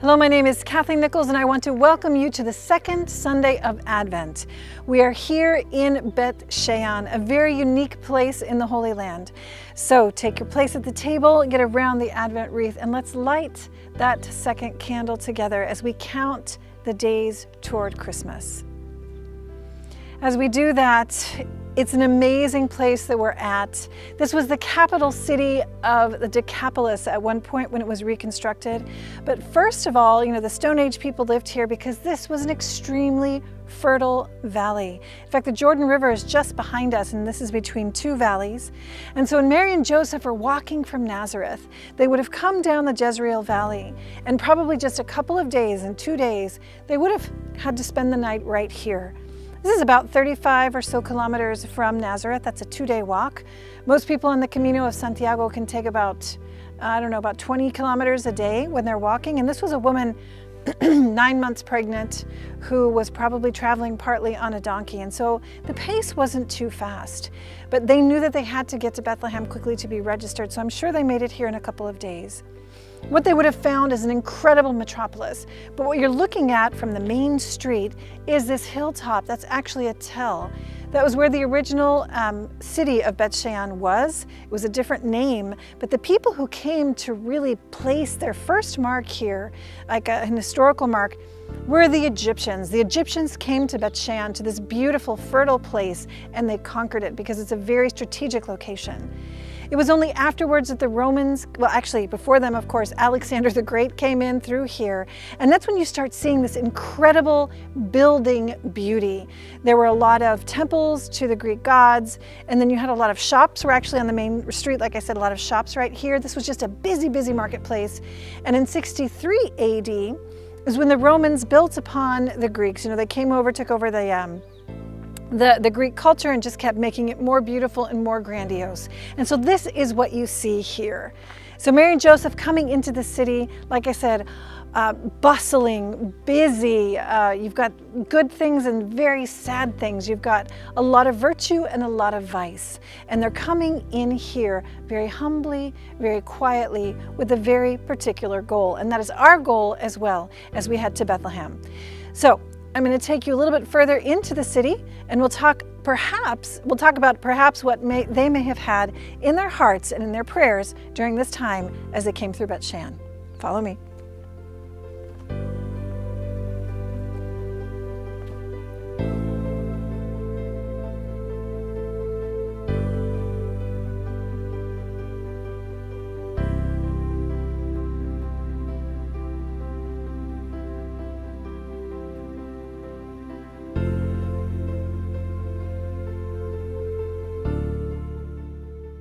Hello, my name is Kathleen Nichols and I want to welcome you to the second Sunday of Advent. We are here in Beit Shean, a very unique place in the Holy Land. So take your place at the table, get around the Advent wreath, and let's light that second candle together as we count the days toward Christmas. As we do that, it's an amazing place that we're at. This was the capital city of the Decapolis at one point when it was reconstructed. But first of all, the Stone Age people lived here because this was an extremely fertile valley. In fact, the Jordan River is just behind us, and this is between two valleys. And so when Mary and Joseph were walking from Nazareth, they would have come down the Jezreel Valley, and probably just a couple of days, in 2 days, they would have had to spend the night right here. This is about 35 or so kilometers from Nazareth. That's a 2-day walk. Most people in the Camino of Santiago can take about 20 kilometers a day when they're walking. And this was a woman 9 months pregnant who was probably traveling partly on a donkey. And so the pace wasn't too fast, but they knew that they had to get to Bethlehem quickly to be registered. So I'm sure they made it here in a couple of days. What they would have found is an incredible metropolis, but what you're looking at from the main street is this hilltop. That's actually a tell. That was where the original city of Beit Shean was. It was a different name, but the people who came to really place their first mark here, like an historical mark, were the Egyptians. The Egyptians came to Beit Shean, to this beautiful, fertile place, and they conquered it because it's a very strategic location. It was only afterwards that the Romans, well, actually before them, of course, Alexander the Great came in through here. And that's when you start seeing this incredible building beauty. There were a lot of temples to the Greek gods, and then you had a lot of shops. We're actually on the main street, like I said, a lot of shops right here. This was just a busy, busy marketplace. And in 63 AD is when the Romans built upon the Greeks. They came over, took over the Greek culture and just kept making it more beautiful and more grandiose. And so this is what you see here. So Mary and Joseph coming into the city, like I said, bustling, busy. You've got good things and very sad things. You've got a lot of virtue and a lot of vice. And they're coming in here very humbly, very quietly, with a very particular goal. And that is our goal as well as we head to Bethlehem. So I'm going to take you a little bit further into the city, and we'll talk about perhaps what they may have had in their hearts and in their prayers during this time as they came through Beit Shean. Follow me.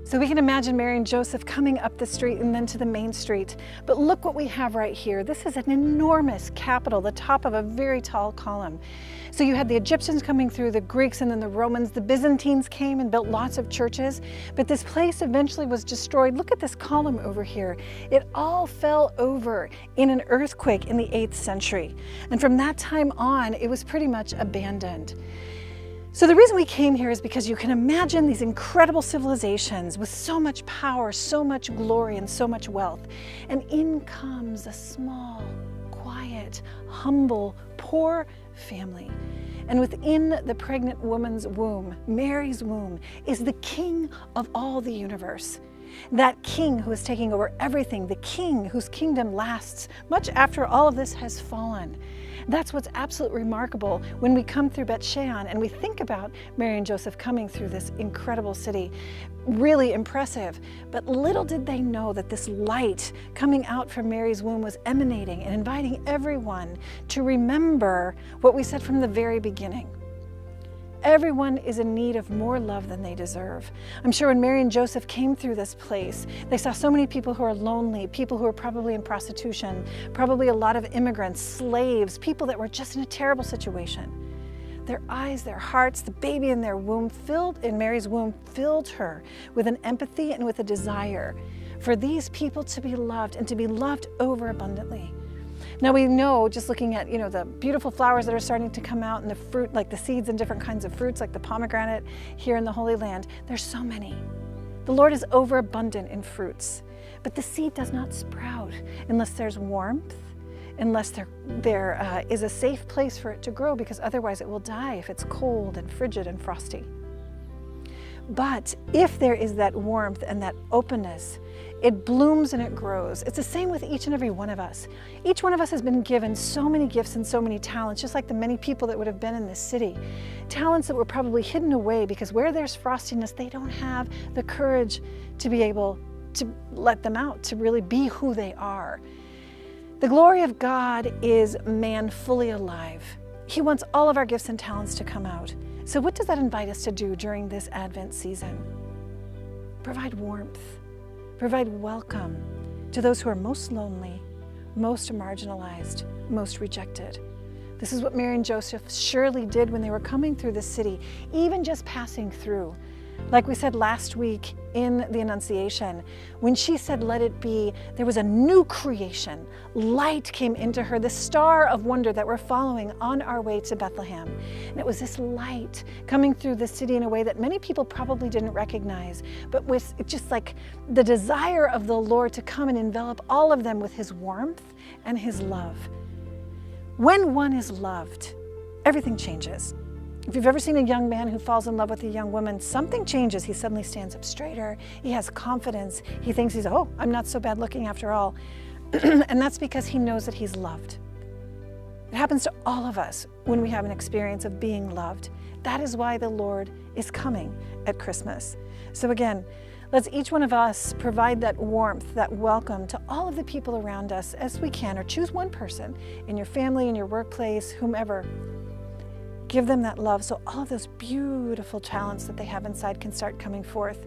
So we can imagine Mary and Joseph coming up the street and then to the main street. But look what we have right here. This is an enormous capital, the top of a very tall column. So you had the Egyptians coming through, the Greeks, and then the Romans. The Byzantines came and built lots of churches, but this place eventually was destroyed. Look at this column over here. It all fell over in an earthquake in the 8th century. And from that time on, it was pretty much abandoned. So the reason we came here is because you can imagine these incredible civilizations with so much power, so much glory, and so much wealth. And in comes a small, quiet, humble, poor family. And within the pregnant woman's womb, Mary's womb, is the king of all the universe. That king who is taking over everything, the king whose kingdom lasts much after all of this has fallen. That's what's absolutely remarkable when we come through Beit Shean and we think about Mary and Joseph coming through this incredible city. Really impressive. But little did they know that this light coming out from Mary's womb was emanating and inviting everyone to remember what we said from the very beginning. Everyone is in need of more love than they deserve. I'm sure when Mary and Joseph came through this place, they saw so many people who are lonely, people who are probably in prostitution, probably a lot of immigrants, slaves, people that were just in a terrible situation. Their eyes, their hearts, the baby in their womb in Mary's womb filled her with an empathy and with a desire for these people to be loved and to be loved overabundantly. Now we know, just looking at the beautiful flowers that are starting to come out and the fruit, like the seeds and different kinds of fruits like the pomegranate here in the Holy Land, there's so many. The Lord is overabundant in fruits, but the seed does not sprout unless there's warmth, unless there is a safe place for it to grow, because otherwise it will die if it's cold and frigid and frosty. But if there is that warmth and that openness, it blooms and it grows. It's the same with each and every one of us. Each one of us has been given so many gifts and so many talents, just like the many people that would have been in this city. Talents that were probably hidden away because where there's frostiness, they don't have the courage to be able to let them out, to really be who they are. The glory of God is man fully alive. He wants all of our gifts and talents to come out. So what does that invite us to do during this Advent season? Provide warmth, provide welcome to those who are most lonely, most marginalized, most rejected. This is what Mary and Joseph surely did when they were coming through the city, even just passing through. Like we said last week in the Annunciation, when she said, "Let it be," there was a new creation. Light came into her, the star of wonder that we're following on our way to Bethlehem. And it was this light coming through the city in a way that many people probably didn't recognize, but with just like the desire of the Lord to come and envelop all of them with his warmth and his love. When one is loved, everything changes. If you've ever seen a young man who falls in love with a young woman, something changes. He suddenly stands up straighter. He has confidence. He thinks I'm not so bad looking after all. And that's because he knows that he's loved. It happens to all of us when we have an experience of being loved. That is why the Lord is coming at Christmas. So again, let's each one of us provide that warmth, that welcome to all of the people around us as we can, or choose one person in your family, in your workplace, whomever. Give them that love so all of those beautiful talents that they have inside can start coming forth.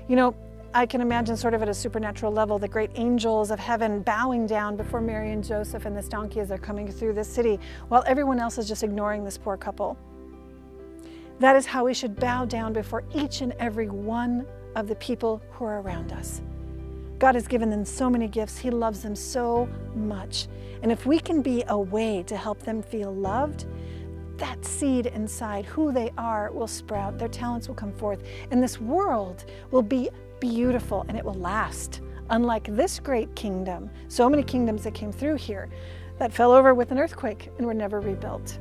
You know, I can imagine sort of at a supernatural level, the great angels of heaven bowing down before Mary and Joseph and this donkey as they're coming through this city, while everyone else is just ignoring this poor couple. That is how we should bow down before each and every one of the people who are around us. God has given them so many gifts. He loves them so much. And if we can be a way to help them feel loved, that seed inside who they are will sprout, their talents will come forth, and this world will be beautiful and it will last. Unlike this great kingdom, so many kingdoms that came through here that fell over with an earthquake and were never rebuilt.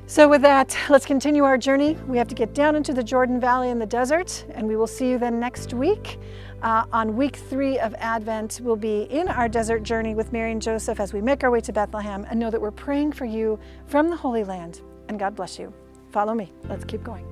So with that, let's continue our journey. We have to get down into the Jordan Valley and the desert, and we will see you then next week. On week 3 of Advent, we'll be in our desert journey with Mary and Joseph as we make our way to Bethlehem, and know that we're praying for you from the Holy Land. And God bless you. Follow me. Let's keep going.